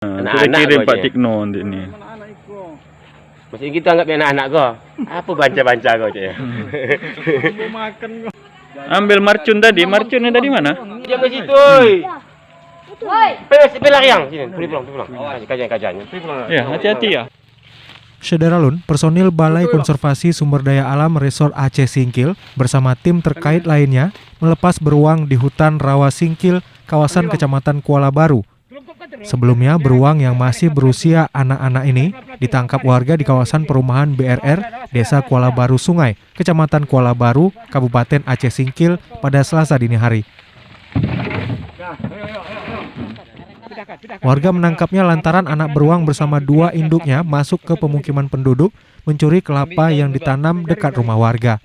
Kita kirim Pak Tikno untuk ini. Masih kita anggap anak-anak kau. Apa banca-banca kau cak? Ambil marcun tadi, marcunnya tadi mana? Dia ke situ. Pelak yang sini, pulang. Kajian. Ya, hati-hati ya. Sederalun, personil Balai Konservasi Sumber Daya Alam Resort Aceh Singkil bersama tim terkait lainnya melepas beruang di hutan Rawa Singkil, kawasan Kecamatan Kuala Baru. Sebelumnya, beruang yang masih berusia anak-anak ini ditangkap warga di kawasan perumahan BRR, Desa Kuala Baru Sungai, Kecamatan Kuala Baru, Kabupaten Aceh Singkil pada Selasa dini hari. Warga menangkapnya lantaran anak beruang bersama dua induknya masuk ke pemukiman penduduk mencuri kelapa yang ditanam dekat rumah warga.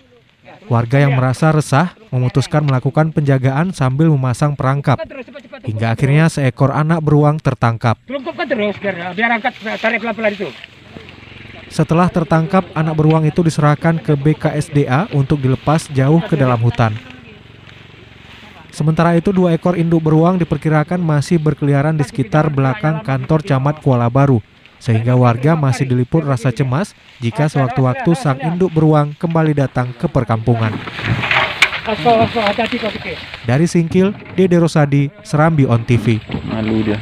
Warga yang merasa resah memutuskan melakukan penjagaan sambil memasang perangkap. Hingga akhirnya seekor anak beruang tertangkap. Setelah tertangkap, anak beruang itu diserahkan ke BKSDA untuk dilepas jauh ke dalam hutan. Sementara itu, 2 ekor induk beruang diperkirakan masih berkeliaran di sekitar belakang kantor Camat Kuala Baru, sehingga warga masih diliput rasa cemas jika sewaktu-waktu sang induk beruang kembali datang ke perkampungan. Dari Singkil, Dede Rosadi, Serambi On TV. Malu dia.